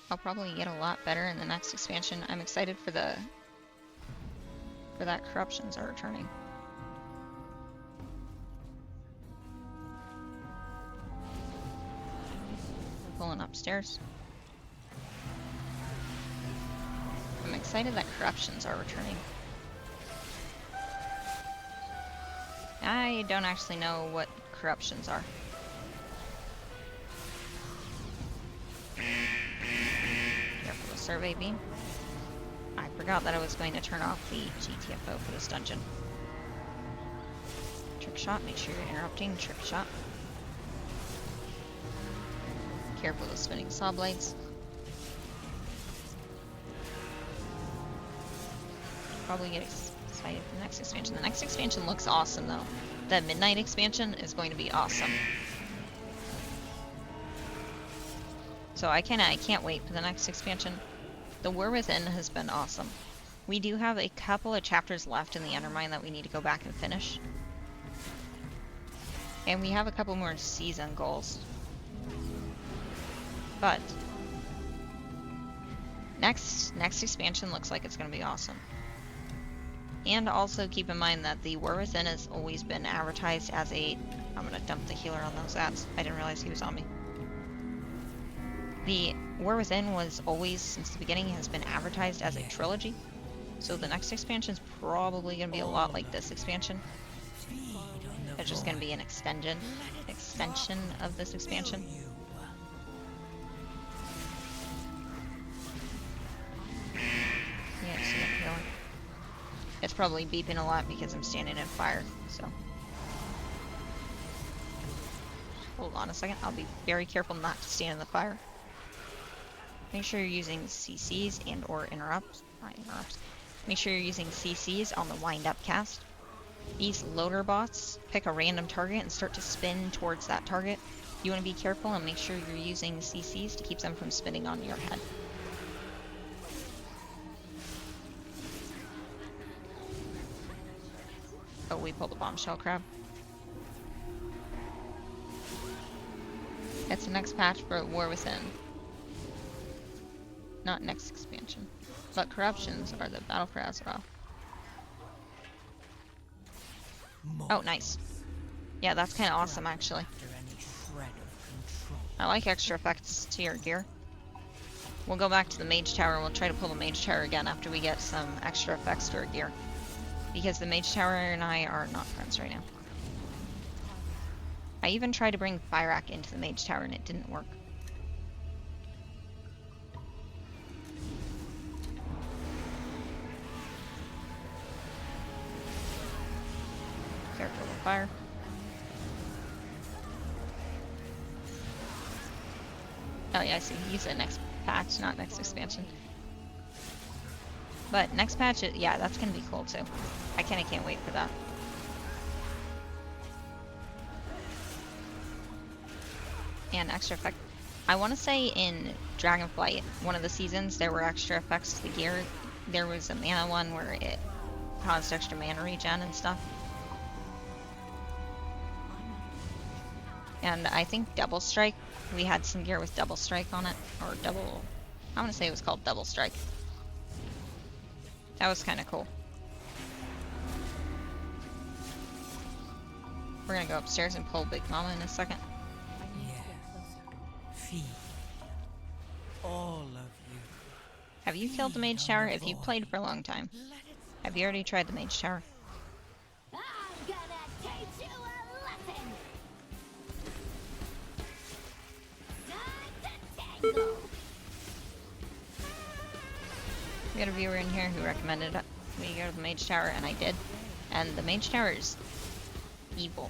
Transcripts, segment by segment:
I'll probably get a lot better in the next expansion. I'm excited for that corruptions are returning. Pulling upstairs. I'm excited that corruptions are returning. I don't actually know what corruptions are. Careful the survey beam. I forgot that I was going to turn off the GTFO for this dungeon. Trick shot, make sure you're interrupting. Trick shot. Careful of the spinning saw blades. Probably get excited for the next expansion. The next expansion looks awesome though. The midnight expansion is going to be awesome. So I can't wait for the next expansion. The War Within has been awesome. We do have a couple of chapters left in the Undermine that we need to go back and finish. And we have a couple more season goals. But next expansion looks like it's going to be awesome. And also keep in mind that the War Within has always been advertised as a... I'm going to dump the healer on those ads. I didn't realize he was on me. The War Within was always, since the beginning, has been advertised as a trilogy. So the next expansion is probably going to be a lot like this expansion. It's just going to be an extension of this expansion. Yeah, see that healing. It's probably beeping a lot because I'm standing in fire, so. Hold on a second, I'll be very careful not to stand in the fire. Make sure you're using CCs and or interrupts. Make sure you're using CCs on the wind up cast. These loader bots pick a random target and start to spin towards that target. You want to be careful and make sure you're using CCs to keep them from spinning on your head. Oh, we pulled a bombshell crab. It's the next patch for War Within. Not next expansion. But corruptions are the battle for Azeroth. Oh, nice. Yeah, that's kind of awesome, actually. I like extra effects to your gear. We'll go back to the Mage Tower and we'll try to pull the Mage Tower again after we get some extra effects to our gear. Because the Mage Tower and I are not friends right now. I even tried to bring Fyrak into the Mage Tower and it didn't work. Careful with fire. Oh yeah, I see. He said next patch, not next expansion. But next patch, yeah, that's gonna be cool too. I kinda can't wait for that. And extra effect. I want to say in Dragonflight, one of the seasons, there were extra effects to the gear. There was a mana one where it caused extra mana regen and stuff. And I think Double Strike, we had some gear with Double Strike on it, or double, I want to say it was called Double Strike. That was kind of cool. We're gonna go upstairs and pull Big Mama in a second. Feed all of you. Have you killed the Mage Tower? If you've played for a long time, have you already tried the Mage Tower? I'm gonna teach you a lesson. Time to tango. We got a viewer in here who recommended we go to the Mage Tower, and I did. And the Mage Tower is evil.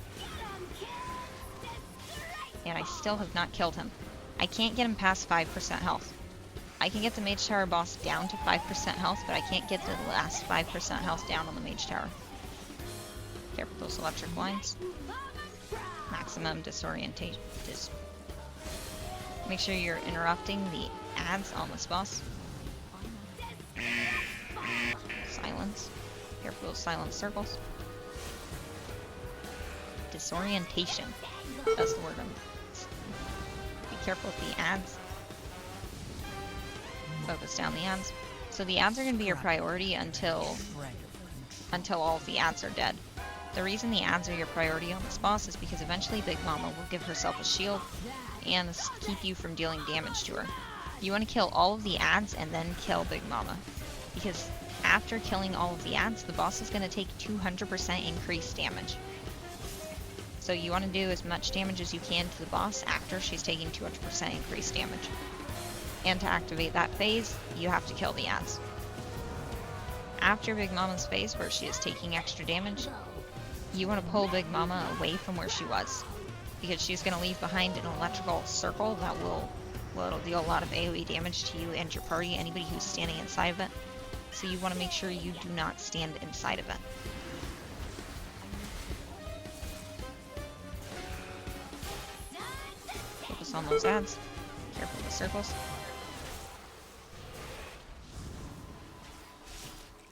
And I still have not killed him. I can't get him past 5% health. I can get the Mage Tower boss down to 5% health, but I can't get the last 5% health down on the Mage Tower. Careful with those electric lines. Maximum disorientation. Make sure you're interrupting the ads on this boss. Silence. Careful with silent circles. Disorientation. That's the word. Be careful with the ads. Focus down the ads. So the ads are going to be your priority until all of the ads are dead. The reason the ads are your priority on this boss is because eventually Big Mama will give herself a shield and keep you from dealing damage to her. You want to kill all of the ads and then kill Big Mama, because after killing all of the ads, the boss is going to take 200% increased damage. So you want to do as much damage as you can to the boss after she's taking 200% increased damage. And to activate that phase, you have to kill the ads. After Big Mama's phase, where she is taking extra damage, you want to pull Big Mama away from where she was, because she's going to leave behind an electrical circle that it'll deal a lot of AoE damage to you and your party, anybody who's standing inside of it. So you want to make sure you do not stand inside of it. Focus on those ads. Careful with the circles.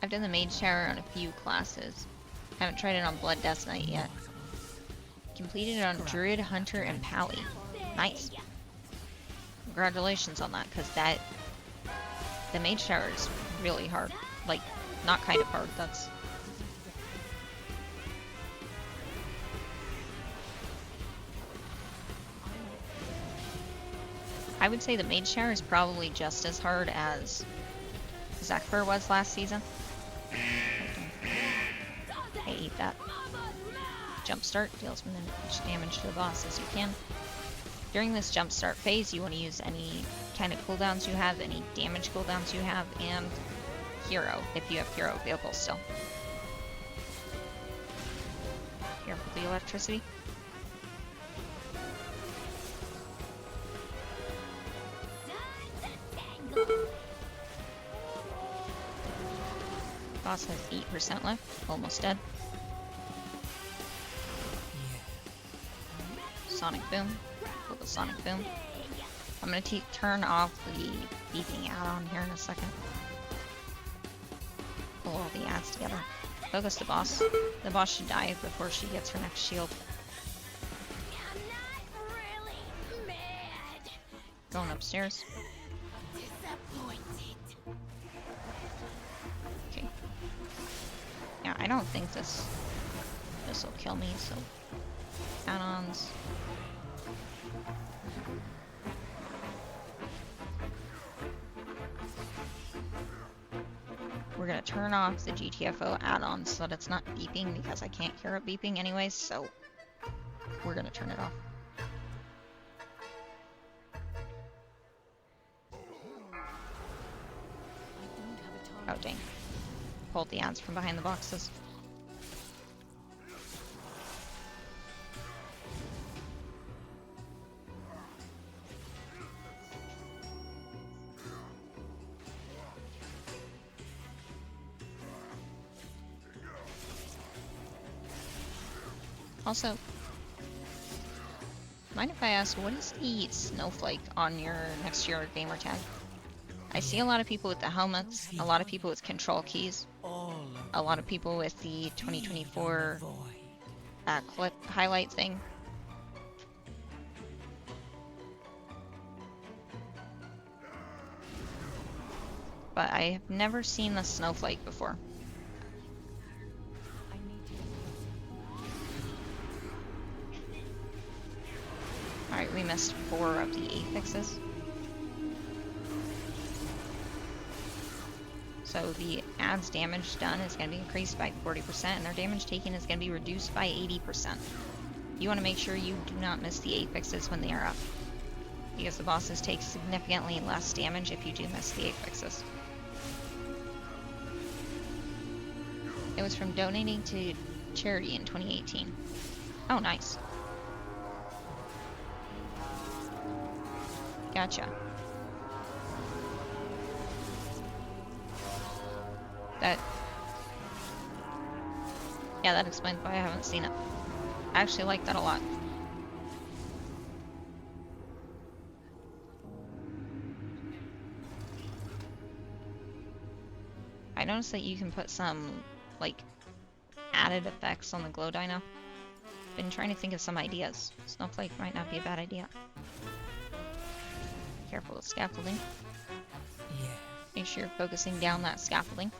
I've done the Mage Tower on a few classes. Haven't tried it on Blood Death Knight yet. Completed it on Druid, Hunter, and Pally. Nice. Congratulations on that, because the Mage Tower is really hard. Like, not kind of hard, that's... I would say the Mage Tower is probably just as hard as Zephyr was last season. I ate that. Jumpstart deals as much damage to the boss as you can. During this jumpstart phase, you want to use any kind of cooldowns you have, any damage cooldowns you have, and hero, if you have hero vehicles still. Careful with the electricity. Boss has 8% left, almost dead. Sonic Boom. With the Sonic Boom. I'm gonna turn off the beeping add-on here in a second. Pull all the ads together. Focus the boss. The boss should die before she gets her next shield. I'm not really mad. Going upstairs. Disappointed. Okay. Yeah, I don't think this will kill me, so add-ons. We're gonna turn off the GTFO add-on so that it's not beeping, because I can't hear it beeping anyways, so we're gonna turn it off. Oh dang. Pulled the ads from behind the boxes. Also, mind if I ask, what is the snowflake on your next year gamer tag? I see a lot of people with the helmets, a lot of people with control keys, a lot of people with the 2024 clip highlight thing. But I have never seen the snowflake before. Alright, we missed 4 of the 8 fixes. So the ads damage done is going to be increased by 40%, and their damage taken is going to be reduced by 80%. You want to make sure you do not miss the 8 fixes when they are up, because the bosses take significantly less damage if you do miss the 8 fixes. It was from donating to charity in 2018. Oh, nice. Gotcha. Yeah, that explains why I haven't seen it. I actually like that a lot. I noticed that you can put some, like, added effects on the glow dino. Been trying to think of some ideas. Snowflake might not be a bad idea. Careful with scaffolding. Yeah. Make sure you're focusing down that scaffolding.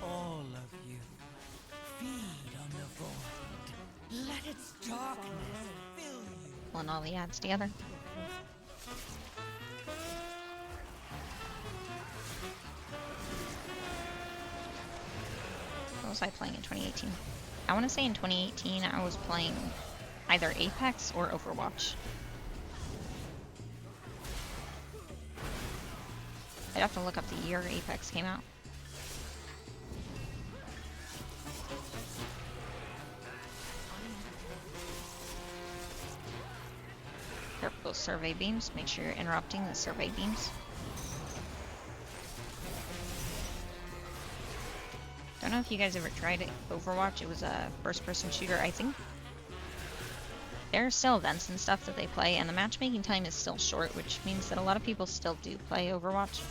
All of you, feed on the void. Let its darkness fill you. Pulling all the ads together. What was I playing in 2018? I want to say in 2018 I was playing either Apex or Overwatch. I'd have to look up the year Apex came out. Careful those survey beams. Make sure you're interrupting the survey beams. Don't know if you guys ever tried it. Overwatch. It was a first-person shooter. I think there are still events and stuff that they play, and the matchmaking time is still short, which means that a lot of people still do play Overwatch.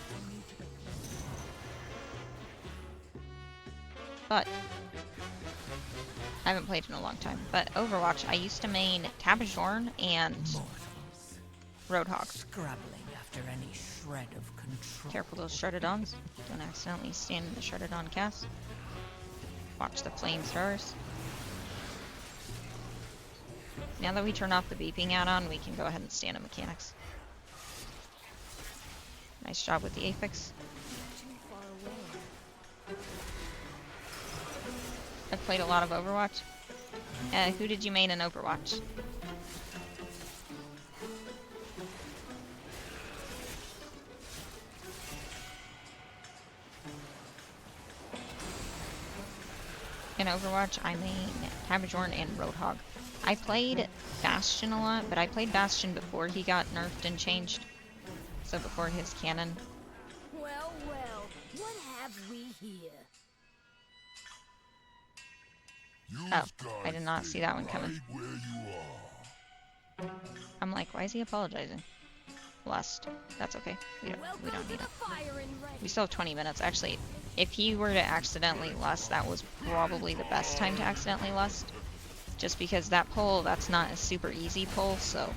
But I haven't played in a long time. But Overwatch, I used to main Tabajorn and Roadhog. Scrabbling after any shred of control. Careful those Shredded-Ons. Don't accidentally stand in the Shredded-On cast. Watch the flamethrowers. Now that we turn off the beeping add-on, we can go ahead and stand in mechanics. Nice job with the Apex. I've played a lot of Overwatch. Who did you main in Overwatch? In Overwatch, I main Tabajorn and Roadhog. I played Bastion a lot, but I played Bastion before he got nerfed and changed. So before his cannon. Well, well, what have we here? Oh, I did not see that one coming. I'm like, why is he apologizing? Lust. That's okay. We don't need it. We still have 20 minutes. Actually, if he were to accidentally lust, that was probably the best time to accidentally lust. Just because that pull, that's not a super easy pull, so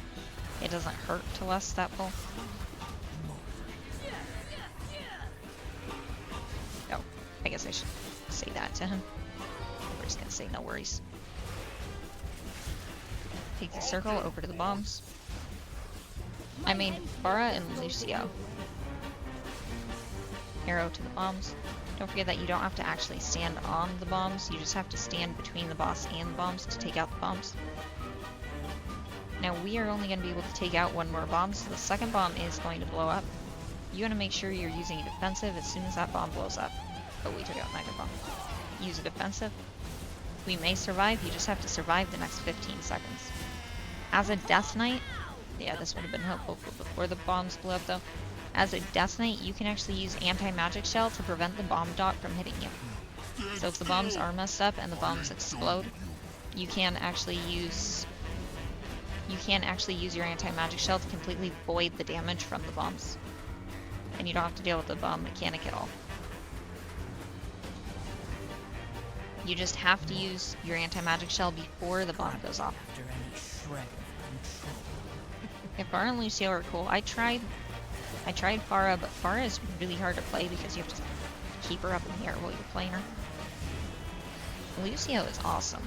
it doesn't hurt to lust that pull. Oh, I guess I should say that to him. We're just gonna say no worries. Take the circle over to the bombs. I made Farah and Lucio. Arrow to the bombs. Don't forget that you don't have to actually stand on the bombs, you just have to stand between the boss and the bombs to take out the bombs. Now we are only going to be able to take out one more bomb, so the second bomb is going to blow up. You want to make sure you're using a defensive as soon as that bomb blows up. Oh, we took out neither bomb. Use a defensive. We may survive, you just have to survive the next 15 seconds. As a Death Knight, yeah, this would have been helpful before the bombs blew up though. As a Death Knight, you can actually use anti-magic shell to prevent the bomb dot from hitting you. So if the bombs are messed up and the bombs explode, you can actually use your anti-magic shell to completely void the damage from the bombs. And you don't have to deal with the bomb mechanic at all. You just have to use your anti-magic shell before the bomb goes off. After any shred of control. Yeah, Farah and Lucio are cool. I tried Farah, but Farah is really hard to play because you have to keep her up in the air while you're playing her. Lucio is awesome.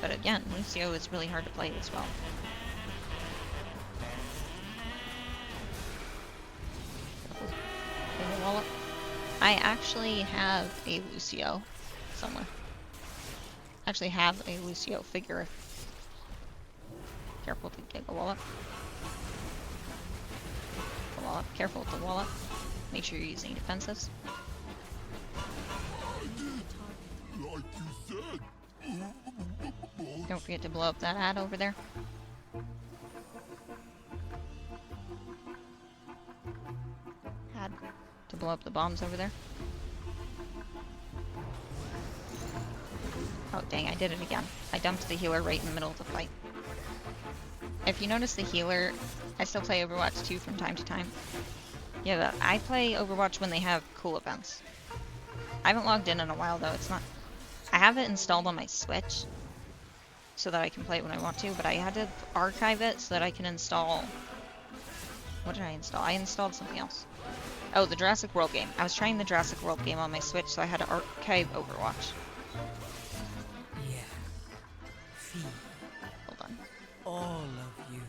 But again, Lucio is really hard to play as well. I actually have a Lucio somewhere. I actually have a Lucio figure. Careful with the wallop. The wallop. Careful with the wallop. Make sure you're using defensives. Don't forget to blow up that ad over there. Ad to blow up the bombs over there. Oh dang, I did it again. I dumped the healer right in the middle of the fight. If you notice the healer, I still play Overwatch 2 from time to time. Yeah, I play Overwatch when they have cool events. I haven't logged in a while though, it's not... I have it installed on my Switch, so that I can play it when I want to, but I had to archive it so that I can install What did I install? I installed something else. Oh, the Jurassic World game. I was trying the Jurassic World game on my Switch, so I had to archive Overwatch. Yeah. Feed. Hold on. All of you.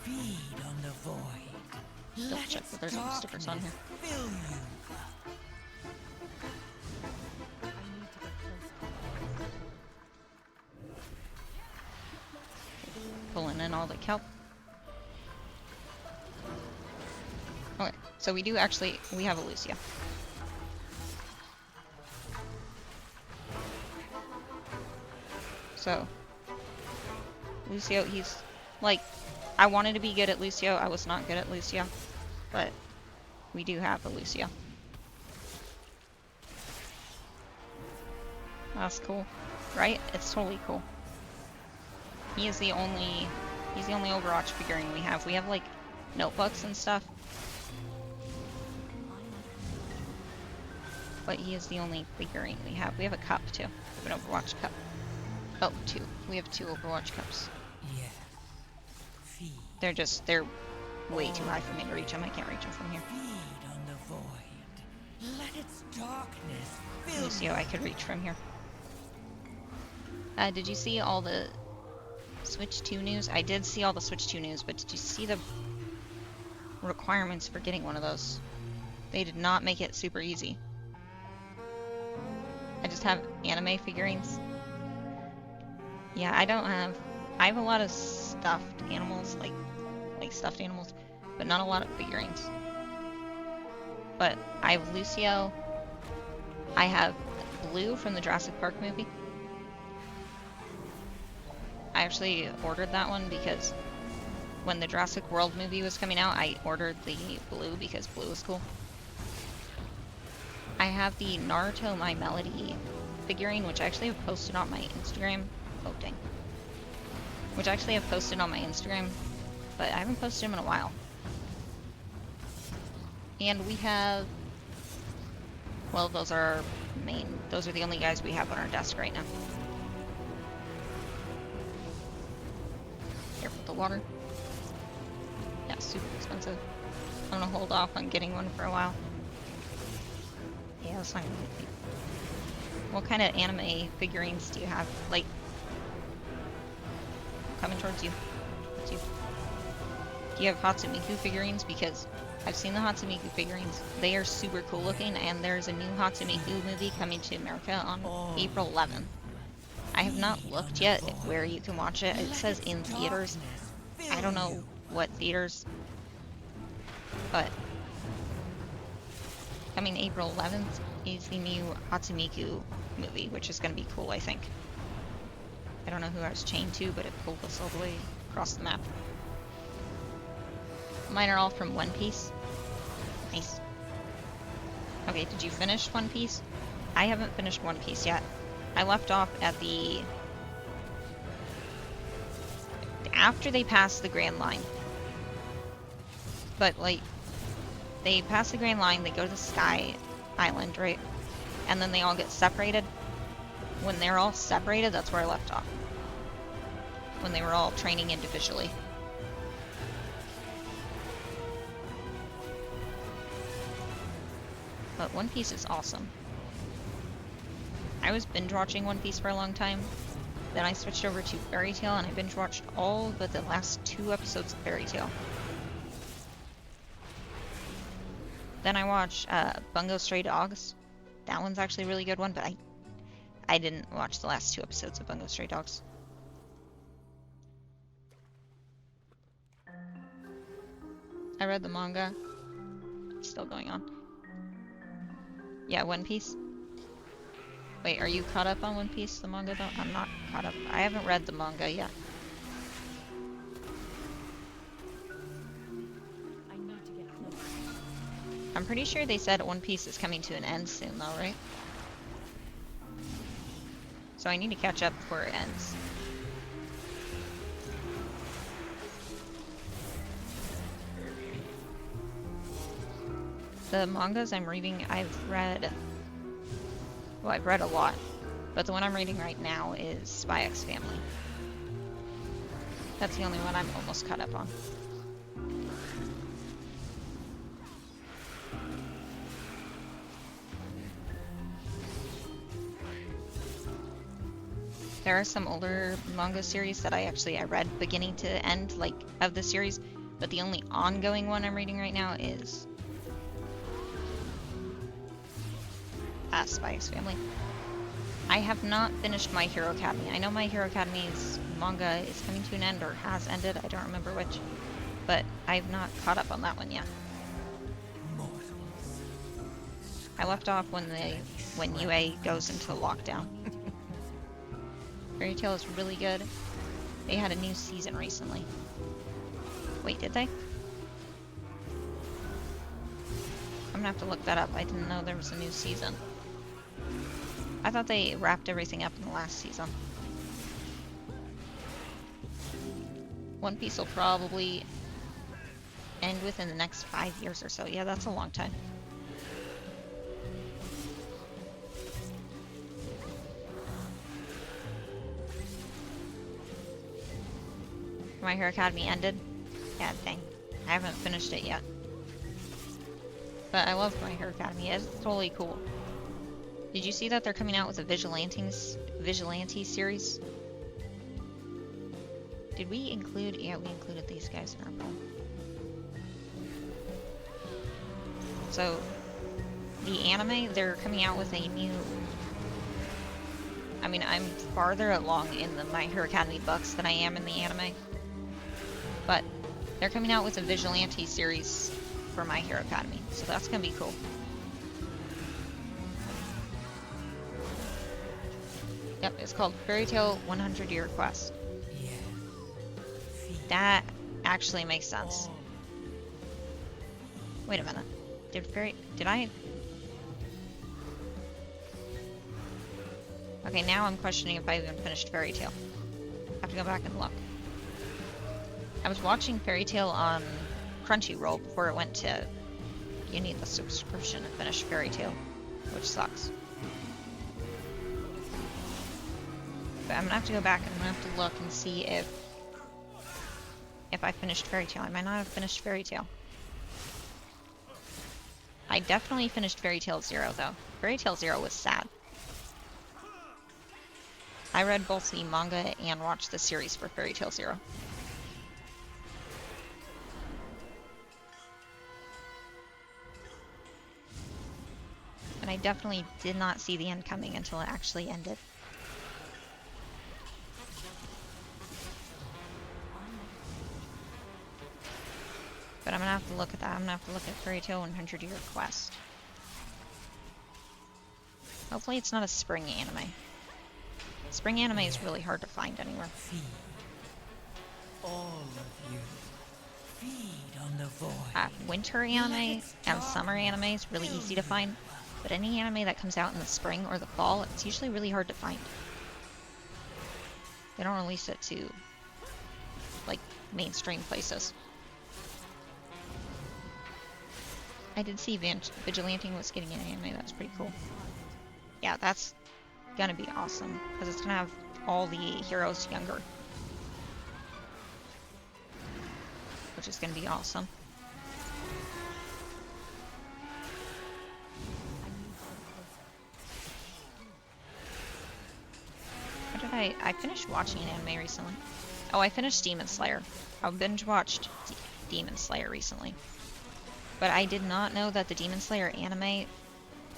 Feed on the void. Double check that there's no stickers on here. Fill you. Pulling in all the kelp. Okay, so we have a Lucio. So, Lucio, he's, like, I wanted to be good at Lucio, I was not good at Lucio, but we do have a Lucio. That's cool, right? It's totally cool. He's the only Overwatch figurine we have. We have, like, notebooks and stuff. But he is the only figurine we have. We have a cup, too. We have an Overwatch cup. Oh, 2. We have 2 Overwatch cups. Yeah. Feed. They're way too high for me to reach them. I can't reach them from here. Feed on the void. Let its darkness fill Lucio, I could reach from here. Did you see all the Switch 2 news? I did see all the Switch 2 news, but did you see the requirements for getting one of those? They did not make it super easy. I just have anime figurines. Yeah, I have a lot of stuffed animals, like stuffed animals, but not a lot of figurines. But I have Lucio. I have Blue from the Jurassic Park movie. I actually ordered that one because when the Jurassic World movie was coming out, I ordered the Blue because Blue was cool. I have the Naruto My Melody figurine, which I actually have posted on my Instagram. Oh, dang. Which I actually have posted on my Instagram, but I haven't posted them in a while. And we have... Well, those are the only guys we have on our desk right now. Careful with the water. Yeah, super expensive. I'm gonna hold off on getting one for a while. Yeah, that's not gonna be. What kind of anime figurines do you have? Like, coming towards you. Towards you. Do you have Hatsumiku figurines? Because I've seen the Hatsumiku figurines. They are super cool looking, and there's a new Hatsumiku movie coming to America on April 11th. I have not looked yet at where you can watch it. It says in theaters. I don't know what theaters, but coming April 11th is the new Hatsumiku movie, which is going to be cool, I think. I don't know who I was chained to, but it pulled us all the way across the map. Mine are all from One Piece. Nice. Okay, did you finish One Piece? I haven't finished One Piece yet. I left off at the... after they passed the Grand Line. But, like, they pass the Grand Line, they go to the Sky Island, right? And then they all get separated. When they're all separated, that's where I left off. When they were all training individually. But One Piece is awesome. I was binge watching One Piece for a long time. Then I switched over to Fairy Tail, and I binge watched all but the last 2 episodes of Fairy Tail. Then I watched Bungo Stray Dogs. That one's actually a really good one, but I didn't watch the last 2 episodes of Bungo Stray Dogs. I read the manga. It's still going on. Yeah, One Piece. Wait, are you caught up on One Piece, the manga, though? I'm not caught up. I haven't read the manga yet. I'm pretty sure they said One Piece is coming to an end soon, though, right? So I need to catch up before it ends. The mangas I'm reading, I've read a lot, but the one I'm reading right now is Spy X Family. That's the only one I'm almost caught up on. There are some older manga series that I read beginning to end, like, of the series, but the only ongoing one I'm reading right now is Spy X Family. I have not finished My Hero Academy. I know My Hero Academy's manga is coming to an end or has ended, I don't remember which, but I've not caught up on that one yet. I left off when UA goes into lockdown. Fairy Tail is really good. They had a new season recently. Wait, did they? I'm gonna have to look that up. I didn't know there was a new season. I thought they wrapped everything up in the last season. One Piece will probably end within the next 5 years or so. Yeah, that's a long time. My Hero Academy ended? Yeah, dang. I haven't finished it yet. But I love My Hero Academy. It's totally cool. Did you see that they're coming out with a Vigilante series? Did we include... Yeah, we included these guys in our poem. So, the anime, they're coming out with a new... I mean, I'm farther along in the My Hero Academy books than I am in the anime. But they're coming out with a Vigilante series for My Hero Academy, so that's gonna be cool. Yep, it's called Fairy Tail 100 Year Quest. That actually makes sense. Wait a minute. Did I... Okay, now I'm questioning if I even finished Fairy Tail. I have to go back and look. I was watching Fairy Tail on Crunchyroll before it went to... You need the subscription to finish Fairy Tail, which sucks. But I'm gonna have to go back and I'm gonna have to look and see if I finished Fairy Tail. I might not have finished Fairy Tail. I definitely finished Fairy Tail Zero, though. Fairy Tail Zero was sad. I read both the manga and watched the series for Fairy Tail Zero. And I definitely did not see the end coming until it actually ended. But I'm gonna have to look at that. I'm gonna have to look at Fairy Tail 100 Year Quest. Hopefully it's not a spring anime. Spring anime is really hard to find anywhere. Feed. All of you. Feed on the void. Winter anime and summer anime is really easy to find. But any anime that comes out in the spring or the fall, it's usually really hard to find. They don't release it to, like, mainstream places. I did see Vigilante was getting an anime. That's pretty cool. Yeah, that's gonna be awesome because it's gonna have all the heroes younger, which is gonna be awesome. What did I finished watching an anime recently. Oh, I finished Demon Slayer. I binge watched Demon Slayer recently. But I did not know that the Demon Slayer anime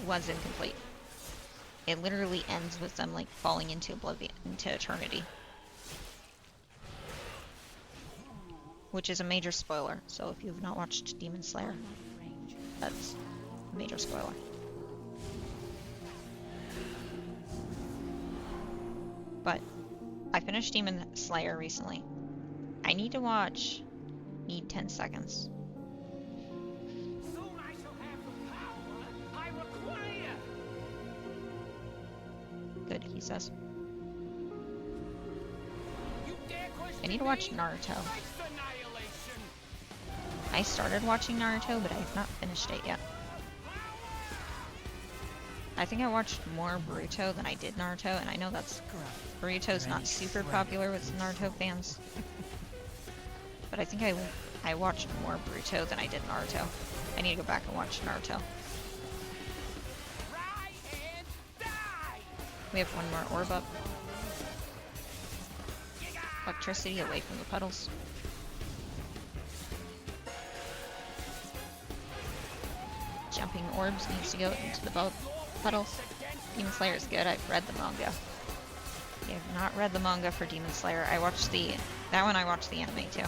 was incomplete. It literally ends with them, like, falling into oblivion, into eternity. Which is a major spoiler, so if you've not watched Demon Slayer, that's a major spoiler. But I finished Demon Slayer recently. I need to watch Need 10 Seconds. Good, he says. I need to watch Naruto. I started watching Naruto, but I have not finished it yet. I think I watched more Boruto than I did Naruto, and I know that's... Boruto's not super popular with Naruto fans. But I think I watched more Boruto than I did Naruto. I need to go back and watch Naruto. We have one more orb up. electricity away from the puddles. Jumping orbs needs to go into the puddles. Demon Slayer is good. I've read the manga. I have not read the manga for Demon Slayer. I watched that one I watched the anime too.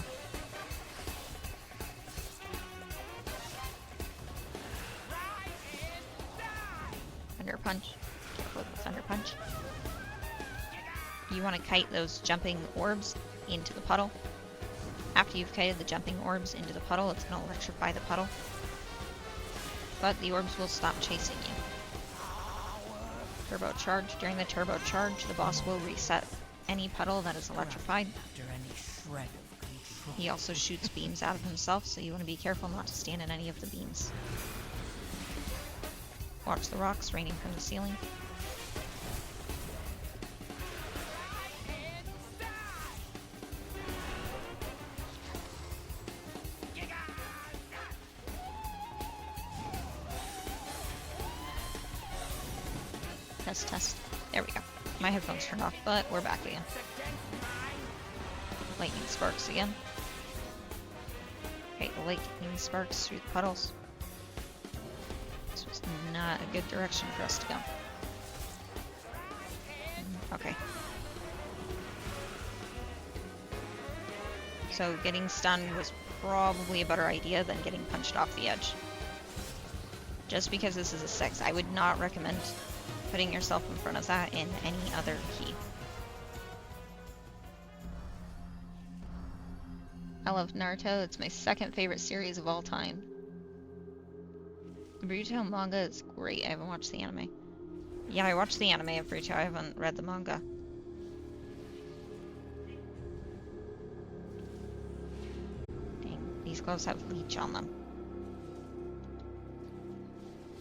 Thunder Punch. Careful with the Thunder Punch. You want to kite those jumping orbs into the puddle. After you've kited the jumping orbs into the puddle, it's going to electrify the puddle. But the orbs will stop chasing you. Turbo charge. During the turbo charge, the boss will reset any puddle that is electrified. After any shred of control. He also shoots beams out of himself, so you want to be careful not to stand in any of the beams. Watch the rocks raining from the ceiling. Test, test. There we go. My headphones turned off, but we're back again. Lightning sparks again. Okay, the lightning sparks through the puddles. This was not a good direction for us to go. Okay. So getting stunned was probably a better idea than getting punched off the edge. Just because this is a 6, I would not recommend putting yourself in front of that in any other key. I love Naruto. It's my second favorite series of all time. The Boruto manga is great. I haven't watched the anime. Yeah, I watched the anime of Boruto. I haven't read the manga. Dang, these gloves have leech on them.